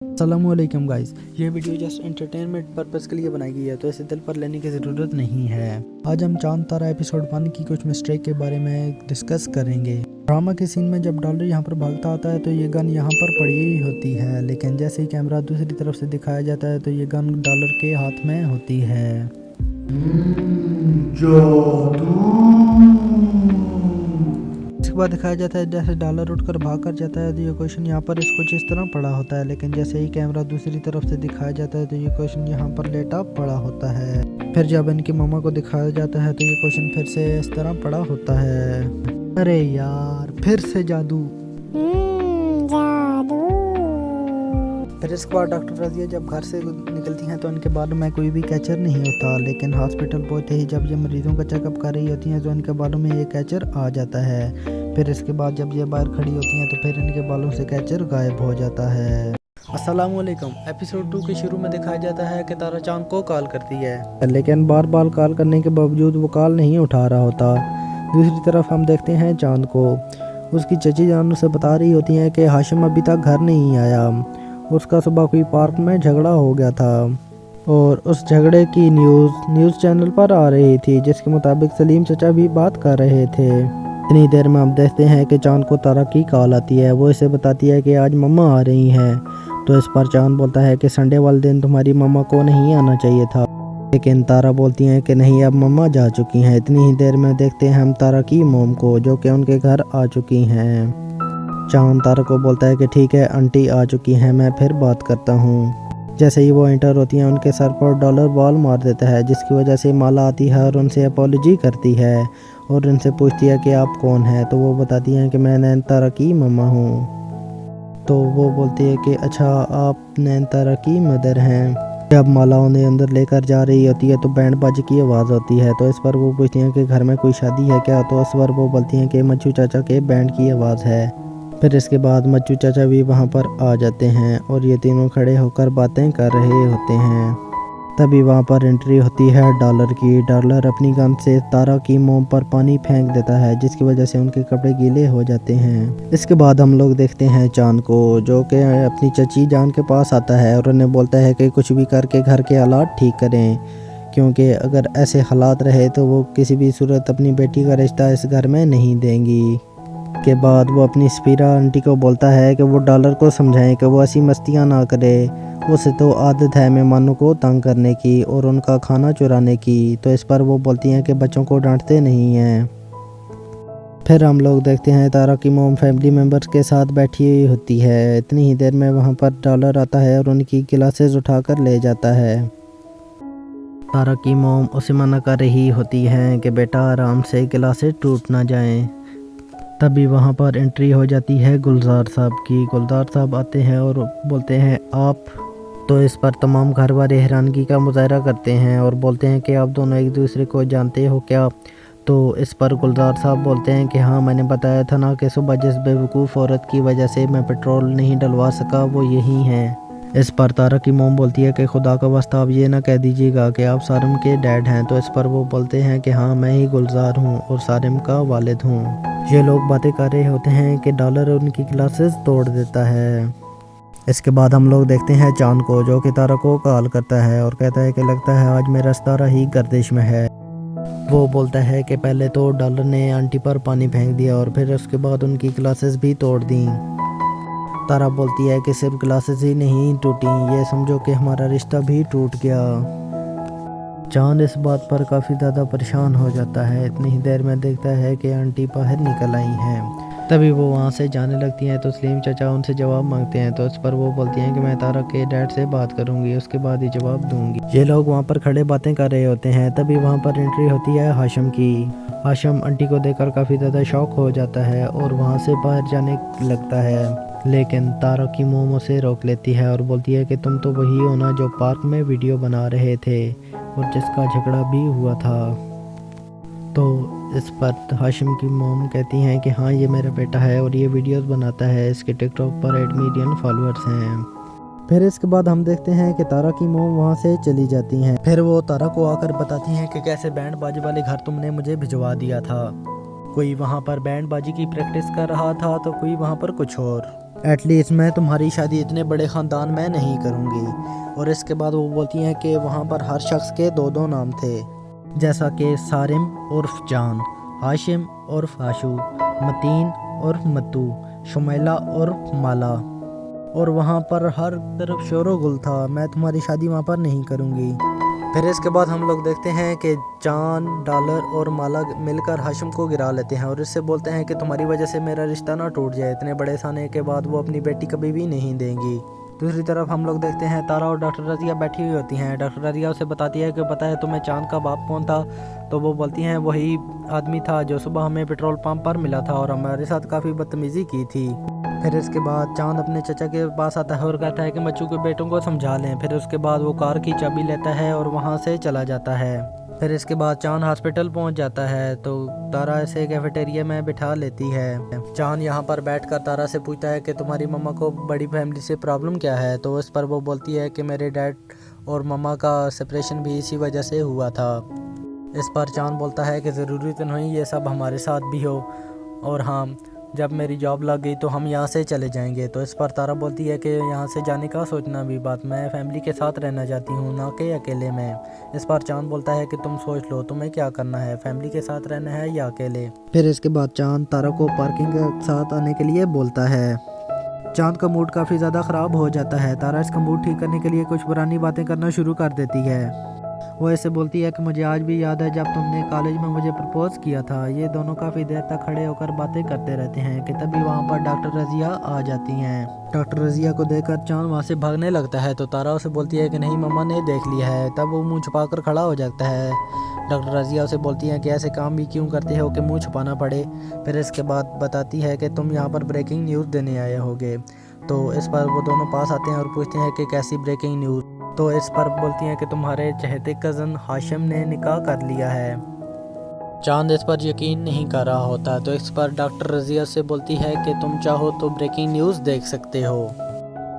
अस्सलामुअलैकुम गाइस, ये video just entertainment purpose के लिए बनाई गई है, तो इसे दिल पर लेने की ज़रूरत नहीं है। आज हम चांद तारा एपिसोड 1 की कुछ मिस्टेक के बारे में डिस्कस करेंगे। ड्रामा के सीन में जब डॉलर यहाँ पर भागता आता है तो ये गन यहाँ पर पड़ी हुई होती है, लेकिन जैसे ही कैमरा दूसरी तरफ से दिखाया जाता है तो ये गन डॉलर के हाथ में होती है। इसके बाद दिखाया जाता है जैसे डॉलर उठकर भाग कर जाता है तो ये क्वेश्चन यहाँ पर इसको जिस तरह पड़ा होता है, लेकिन जैसे ही कैमरा दूसरी तरफ से दिखाया जाता है तो ये क्वेश्चन यहाँ पर लेटा पड़ा होता है। फिर जब इनकी मम्मा को दिखाया जाता है तो ये क्वेश्चन फिर से इस तरह पड़ा होता है। अरे यार, फिर से जादू। फिर इसके बाद डॉक्टर रजिया जब घर से निकलती हैं तो उनके बालों में कोई भी कैचर नहीं होता, लेकिन हॉस्पिटल पहुंचते ही जब ये मरीजों का चेकअप कर रही होती हैं तो इनके बालों में ये कैचर आ जाता है। फिर इसके बाद जब ये बाहर खड़ी होती हैं तो फिर इनके बालों से कैचर गायब हो जाता है। अस्सलामुअलैकुम। एपिसोड 2 के शुरू में दिखाया जाता है कि तारा चांद को कॉल करती है, लेकिन बार बार कॉल करने के बावजूद वो कॉल नहीं उठा रहा होता। दूसरी तरफ हम देखते हैं चांद को, उसकी चची जान उसे बता रही होती हैं कि हाशिम अभी तक घर नहीं आया। उसका सुबह कोई पार्क में झगड़ा हो गया था और उस झगड़े की न्यूज़ चैनल पर आ रही थी, जिसके मुताबिक सलीम चचा भी बात कर रहे थे। इतनी देर में हम देखते हैं कि चांद को तारा की कॉल आती है। वो इसे बताती है कि आज मम्मा आ रही हैं। तो इस पर चांद बोलता है कि संडे वाले दिन तुम्हारी मम्मा को नहीं आना चाहिए था, लेकिन तारा बोलती है कि नहीं, अब मम्मा जा चुकी हैं। इतनी ही देर में देखते हैं हम तारा की मोम को, जो कि उनके घर आ चुकी हैं। चांद तारा को बोलता है कि ठीक है, आंटी आ चुकी हैं, मैं फिर बात करता हूँ। जैसे ही वो एंटर होती हैं उनके सर पर डॉलर बॉल मार देता है, जिसकी वजह से माला आती है और उनसे अपॉलॉजी करती है और उनसे पूछती है कि आप कौन हैं। तो वो बताती हैं कि मैं नैनतारा की मम्मा हूँ। तो वो बोलती है कि अच्छा, आप नैनतारा की मदर हैं। जब माला उन्हें अंदर लेकर जा रही होती है तो बैंड बाजी की आवाज़ होती है। तो इस पर वो पूछती हैं कि घर में कोई शादी है क्या। तो इस पर वो बोलती हैं कि मच्छू चाचा के बैंड की आवाज़ है। फिर इसके बाद मच्छू चाचा भी वहाँ पर आ जाते हैं और ये तीनों खड़े होकर बातें कर रहे होते हैं। तभी वहाँ पर एंट्री होती है डॉलर की। डॉलर अपनी गन से तारा की मोम पर पानी फेंक देता है, जिसकी वजह से उनके कपड़े गीले हो जाते हैं। इसके बाद हम लोग देखते हैं चांद को, जो कि अपनी चची जान के पास आता है और उन्हें बोलता है कि कुछ भी करके घर के हालात ठीक करें, क्योंकि अगर ऐसे हालात रहे तो वो किसी भी सूरत अपनी बेटी का रिश्ता इस घर में नहीं देंगी। के बाद वो अपनी स्पीरा आंटी को बोलता है कि वो डॉलर को समझाएं कि वो ऐसी मस्तियाँ ना करे। उसे तो आदत है मेहमानों को तंग करने की और उनका खाना चुराने की। तो इस पर वो बोलती हैं कि बच्चों को डांटते नहीं हैं। फिर हम लोग देखते हैं तारा की मोम फैमिली मेम्बर्स के साथ बैठी हुई होती है। इतनी ही देर में वहाँ पर डॉलर आता है और उनकी गिलासेस उठाकर ले जाता है। तारा की मोम उसे मना कर रही होती है कि बेटा आराम से, गिलासेस टूट ना जाएं। तभी वहाँ पर एंट्री हो जाती है गुलजार साहब की। गुलजार साहब आते हैं और बोलते हैं आप। तो इस पर तमाम घर वाले हैरानगी का मुजाहरा करते हैं और बोलते हैं कि आप दोनों एक दूसरे को जानते हो क्या। तो इस पर गुलजार साहब बोलते हैं कि हाँ, मैंने बताया था ना कि सुबह जिस बेवकूफ़ औरत की वजह से मैं पेट्रोल नहीं डलवा सका वो यही हैं। इस पर तारा की मोम बोलती है कि खुदा का वास्ता आप ये ना कह दीजिएगा कि आप सारिम के डैड हैं। तो इस पर वो बोलते हैं कि हाँ, मैं ही गुलजार हूँ और सारिम का वालिद हूँ। ये लोग बातें कर रहे होते हैं कि डॉलर उनकी ग्लासेस तोड़ देता है। इसके बाद हम लोग देखते हैं चांद को, जो कि तारा को कॉल करता है और कहता है कि लगता है आज मेरा सितारा ही गर्दिश में है। वो बोलता है कि पहले तो डॉलर ने आंटी पर पानी फेंक दिया और फिर उसके बाद उनकी ग्लासेस भी तोड़ दी। तारा बोलती है कि सिर्फ ग्लासेस ही नहीं टूटी, ये समझो कि हमारा रिश्ता भी टूट गया। चांद इस बात पर काफ़ी ज़्यादा परेशान हो जाता है। इतनी ही देर में देखता है कि आंटी बाहर निकल आई हैं। तभी वो वहाँ से जाने लगती हैं तो सलीम चाचा उनसे जवाब मांगते हैं। तो इस पर वो बोलती हैं कि मैं तारा के डैड से बात करूँगी, उसके बाद ही जवाब दूँगी। ये लोग वहाँ पर खड़े बातें कर रहे होते हैं। तभी वहाँ पर एंट्री होती है हाशिम की। हाशिम आंटी को देखकर काफ़ी ज़्यादा शॉक हो जाता है और वहाँ से बाहर जाने लगता है, लेकिन तारा की मोम उसे रोक लेती है और बोलती है कि तुम तो वही हो ना जो पार्क में वीडियो बना रहे थे और जिसका झगड़ा भी हुआ था। तो इस पर हाशिम की मोम कहती हैं कि हाँ, ये मेरा बेटा है और ये वीडियोस बनाता है, इसके टिकटॉक पर 8 मिलियन फॉलोअर्स हैं। फिर इसके बाद हम देखते हैं कि तारा की मोम वहाँ से चली जाती हैं। फिर वो तारा को आकर बताती हैं कि कैसे बैंड बाजी वाले घर तुमने मुझे भिजवा दिया था। कोई वहाँ पर बैंड बाजी की प्रैक्टिस कर रहा था तो कोई वहाँ पर कुछ और। एटलीस्ट मैं तुम्हारी शादी इतने बड़े ख़ानदान में नहीं करूँगी। और इसके बाद वो बोलती हैं कि वहाँ पर हर शख्स के दो दो नाम थे, जैसा कि सारिम उर्फ जान, हाशिम उर्फ आशू, मतीन उर्फ मतू, शुमैला उर्फ माला। और वहाँ पर हर तरफ शोर गुल था। मैं तुम्हारी शादी वहाँ पर नहीं करूँगी। फिर इसके बाद हम लोग देखते हैं कि जान, डॉलर और माला मिलकर हाशिम को गिरा लेते हैं और इससे बोलते हैं कि तुम्हारी वजह से मेरा रिश्ता ना टूट जाए। इतने बड़े साने के बाद वो अपनी बेटी कभी भी नहीं देंगी। दूसरी तरफ हम लोग देखते हैं तारा और डॉक्टर रज़िया बैठी हुई होती हैं। डॉक्टर रज़िया उसे बताती है कि पता है तुम्हें चांद का बाप कौन था? तो वो बोलती हैं वही आदमी था जो सुबह हमें पेट्रोल पंप पर मिला था और हमारे साथ काफ़ी बदतमीज़ी की थी। फिर इसके बाद चांद अपने चचा के पास आता है और कहता है कि मच्चू के बेटों को समझा लें। फिर उसके बाद वो कार की चाबी लेता है और वहाँ से चला जाता है। फिर इसके बाद चांद हॉस्पिटल पहुँच जाता है तो तारा इसे कैफेटेरिया में बिठा लेती है। चांद यहाँ पर बैठकर तारा से पूछता है कि तुम्हारी मम्मा को बड़ी फैमिली से प्रॉब्लम क्या है? तो इस पर वो बोलती है कि मेरे डैड और मम्मा का सेपरेशन भी इसी वजह से हुआ था। इस पर चांद बोलता है कि ज़रूरी तो नहीं ये सब हमारे साथ भी हो, और हाँ, जब मेरी जॉब लग गई तो हम यहाँ से चले जाएंगे। तो इस पर तारा बोलती है कि यहाँ से जाने का सोचना भी बात, मैं फैमिली के साथ रहना चाहती हूँ, ना कि अकेले में। इस पर चांद बोलता है कि तुम सोच लो तुम्हें क्या करना है, फैमिली के साथ रहना है या अकेले। फिर इसके बाद चांद तारा को पार्किंग के साथ आने के लिए बोलता है। चांद का मूड काफ़ी ज़्यादा ख़राब हो जाता है। तारा इसका मूड ठीक करने के लिए कुछ पुरानी बातें करना शुरू कर देती है। वो ऐसे बोलती है कि मुझे आज भी याद है जब तुमने कॉलेज में मुझे प्रपोज़ किया था। ये दोनों काफ़ी देर तक खड़े होकर बातें करते रहते हैं कि तभी वहाँ पर डॉक्टर रज़िया आ जाती हैं। डॉक्टर रज़िया को देखकर चांद वहाँ से भागने लगता है तो तारा उसे बोलती है कि नहीं, मम्मा ने देख लिया है। तब वो मुंह छुपाकर खड़ा हो जाता है। डॉक्टर रज़िया उसे बोलती हैं कि ऐसे काम भी क्यों करते हो कि मुंह छुपाना पड़े। फिर इसके बाद बताती है कि तुम यहाँ पर ब्रेकिंग न्यूज़ देने आए होगे। तो इस पर वो दोनों पास आते हैं और पूछते हैं कि कैसी ब्रेकिंग न्यूज़। तो इस पर बोलती हैं कि तुम्हारे चहेते कज़न हाशिम ने निकाह कर लिया है। चांद इस पर यकीन नहीं कर रहा होता तो इस पर डॉक्टर रज़िया से बोलती है कि तुम चाहो तो ब्रेकिंग न्यूज़ देख सकते हो।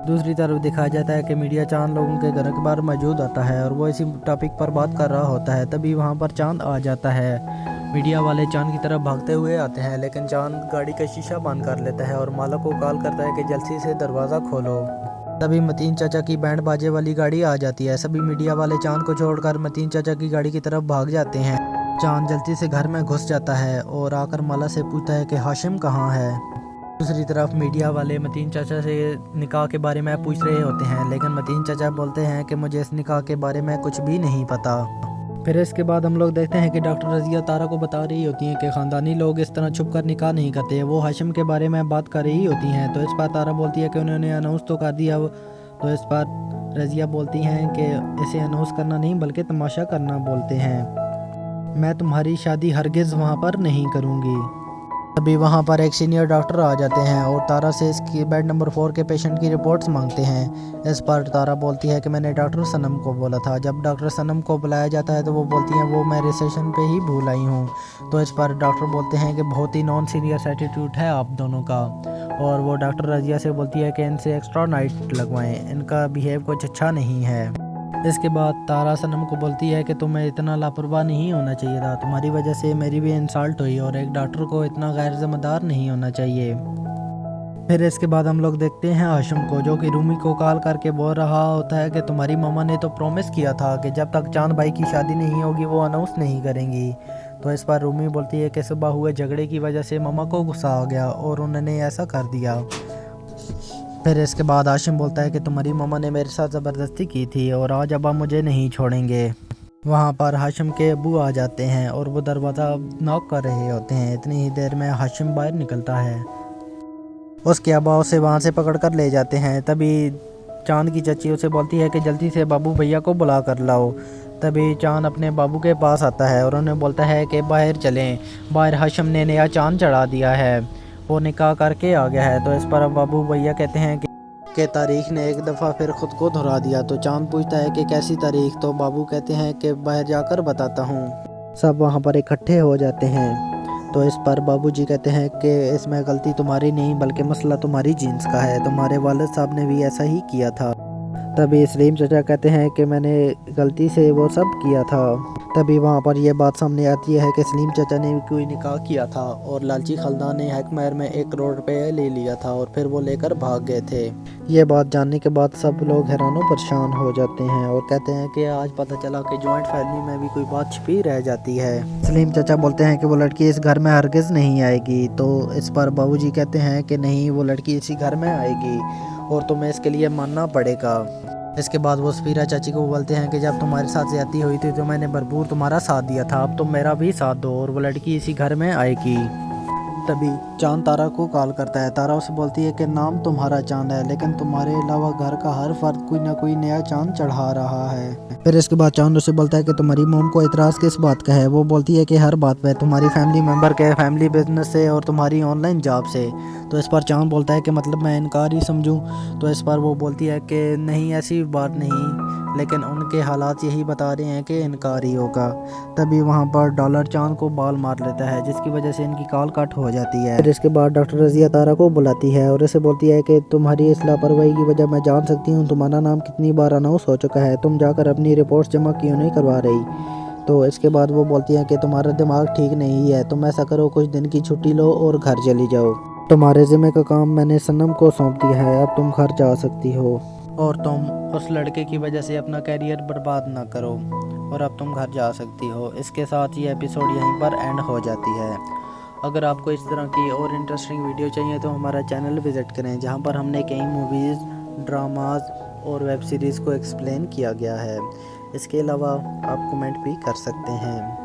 दूसरी तरफ दिखाया जाता है कि मीडिया चांद लोगों के घर के बाहर मौजूद आता है और वो इसी टॉपिक पर बात कर रहा होता है। तभी वहाँ पर चांद आ जाता है। मीडिया वाले चांद की तरफ भागते हुए आते हैं लेकिन चांद गाड़ी का शीशा बंद कर लेता है और माला को कॉल करता है कि जल्दी से दरवाज़ा खोलो। तभी मतीन चाचा की बैंड बाजे वाली गाड़ी आ जाती है। सभी मीडिया वाले चांद को छोड़कर मतीन चाचा की गाड़ी की तरफ भाग जाते हैं। चांद जल्दी से घर में घुस जाता है और आकर माला से पूछता है कि हाशिम कहाँ है। दूसरी तरफ मीडिया वाले मतीन चाचा से निकाह के बारे में पूछ रहे होते हैं लेकिन मतीन चाचा बोलते हैं कि मुझे इस निकाह के बारे में कुछ भी नहीं पता। फिर इसके बाद हम लोग देखते हैं कि डॉक्टर रज़िया तारा को बता रही होती हैं कि ख़ानदानी लोग इस तरह छुप कर निकाह नहीं करते। वो हाशिम के बारे में बात कर रही होती हैं तो इस पर तारा बोलती है कि उन्होंने अनाउंस तो कर दिया। तो इस पर रज़िया बोलती हैं कि इसे अनाउंस करना नहीं बल्कि तमाशा करना बोलते हैं। मैं तुम्हारी शादी हरगिज़ वहाँ पर नहीं करूँगी। अभी वहाँ पर एक सीनियर डॉक्टर आ जाते हैं और तारा से इसकी बेड नंबर 4 के पेशेंट की रिपोर्ट्स मांगते हैं। इस पर तारा बोलती है कि मैंने डॉक्टर सनम को बोला था। जब डॉक्टर सनम को बुलाया जाता है तो वो बोलती हैं वो मैं रिसेप्शन पे ही भूल आई हूँ। तो इस पर डॉक्टर बोलते हैं कि बहुत ही नॉन सीरियस एटीट्यूड है आप दोनों का। और वो डॉक्टर रज़िया से बोलती है कि इनसे एक्स्ट्रा नाइट लगवाएं, इनका बिहेव कुछ अच्छा नहीं है। इसके बाद तारा सनम को बोलती है कि तुम्हें इतना लापरवाह नहीं होना चाहिए था, तुम्हारी वजह से मेरी भी इंसल्ट हुई और एक डॉक्टर को इतना गैर जिम्मेदार नहीं होना चाहिए। फिर इसके बाद हम लोग देखते हैं हाशिम को जो कि रूमी को कॉल करके बोल रहा होता है कि तुम्हारी मम्मा ने तो प्रॉमिस किया था कि जब तक चांद भाई की शादी नहीं होगी वो अनाउंस नहीं करेंगी। तो इस पर रूमी बोलती है कि सुबह हुए झगड़े की वजह से मम्मा को गुस्सा आ गया और उन्होंने ऐसा कर दिया। फिर इसके बाद हाशिम बोलता है कि तुम्हारी मम्मा ने मेरे साथ ज़बरदस्ती की थी और आज अब्बा मुझे नहीं छोड़ेंगे। वहाँ पर हाशिम के अब्बू आ जाते हैं और वो दरवाज़ा नॉक कर रहे होते हैं। इतनी ही देर में हाशिम बाहर निकलता है। उसके अब्बा उसे वहाँ से पकड़ कर ले जाते हैं। तभी चांद की चची उसे बोलती है कि जल्दी से बाबू भैया को बुला कर लाओ। तभी चांद अपने बाबू के पास आता है और उन्हें बोलता है कि बाहर चलें, बाहर हाशिम ने नया चांद चढ़ा दिया है, वो निकाह करके आ गया है। तो इस पर बाबू भैया कहते हैं कि तारीख ने एक दफ़ा फिर ख़ुद को दोहरा दिया। तो चांद पूछता है कि कैसी तारीख? तो बाबू कहते हैं कि बाहर जाकर बताता हूँ। सब वहाँ पर इकट्ठे हो जाते हैं। तो इस पर बाबूजी कहते हैं कि इसमें गलती तुम्हारी नहीं बल्कि मसला तुम्हारी जीन्स का है, तुम्हारे वालिद साहब ने भी ऐसा ही किया था। तभी सलीम चाचा कहते हैं कि मैंने गलती से वो सब किया था। तभी वहाँ पर यह बात सामने आती है कि सलीम चाचा ने कोई निकाह किया था और लालची खलदान ने हक महर में 1 करोड़ रुपये ले लिया था और फिर वो लेकर भाग गए थे। ये बात जानने के बाद सब लोग हैरानो परेशान हो जाते हैं और कहते हैं कि आज पता चला कि जॉइंट फैमिली में भी कोई बात छिपी रह जाती है। सलीम चाचा बोलते हैं कि वो लड़की इस घर में हरगिज़ नहीं आएगी, तो इस पर बाबूजी कहते हैं कि नहीं, वो लड़की इसी घर में आएगी और तुम्हें इसके लिए मानना पड़ेगा। इसके बाद वो सफीरा चाची को बोलते हैं कि जब तुम्हारे साथ ज्यादती हुई थी तो मैंने भरपूर तुम्हारा साथ दिया था, अब तुम मेरा भी साथ दो और वो लड़की इसी घर में आएगी। तभी चांद तारा को कॉल करता है। तारा उसे बोलती है कि नाम तुम्हारा चांद है, लेकिन तुम्हारे अलावा घर का हर फर्द कोई ना कोई नया चांद चढ़ा रहा है। फिर इसके बाद चांद उसे बोलता है कि तुम्हारी मोम को इतराज़ किस बात का है। वो बोलती है कि हर बात पे, तुम्हारी फैमिली मेम्बर के फैमिली बिजनेस से और तुम्हारी ऑनलाइन जॉब से। तो इस पर चांद बोलता है कि मतलब मैं इनकार ही समझूं। तो इस पर वो बोलती है कि नहीं, ऐसी बात नहीं, लेकिन उनके हालात यही बता रहे हैं कि इनकार ही होगा। तभी वहाँ पर डॉलर चांद को बाल मार लेता है, जिसकी वजह से इनकी कॉल कट हो जाती है। फिर इसके बाद डॉक्टर रज़िया तारा को बुलाती है और इसे बोलती है कि तुम्हारी इस लापरवाही की वजह मैं जान सकती हूँ। तुम्हारा नाम कितनी बार अनाउंस हो चुका है, तुम जाकर अपनी रिपोर्ट्स जमा क्यों नहीं करवा रही। तो इसके बाद वो बोलती है कि तुम्हारा दिमाग ठीक नहीं है, तुम ऐसा करो, कुछ दिन की छुट्टी लो और घर चली जाओ। तुम्हारे ज़िम्मे का काम मैंने सनम को सौंप दिया है, अब तुम घर जा सकती हो और तुम उस लड़के की वजह से अपना कैरियर बर्बाद ना करो और अब तुम घर जा सकती हो। इसके साथ ये एपिसोड यहीं पर एंड हो जाती है। अगर आपको इस तरह की और इंटरेस्टिंग वीडियो चाहिए तो हमारा चैनल विज़िट करें, जहां पर हमने कई मूवीज़, ड्रामाज और वेब सीरीज़ को एक्सप्लेन किया गया है। इसके अलावा आप कमेंट भी कर सकते हैं।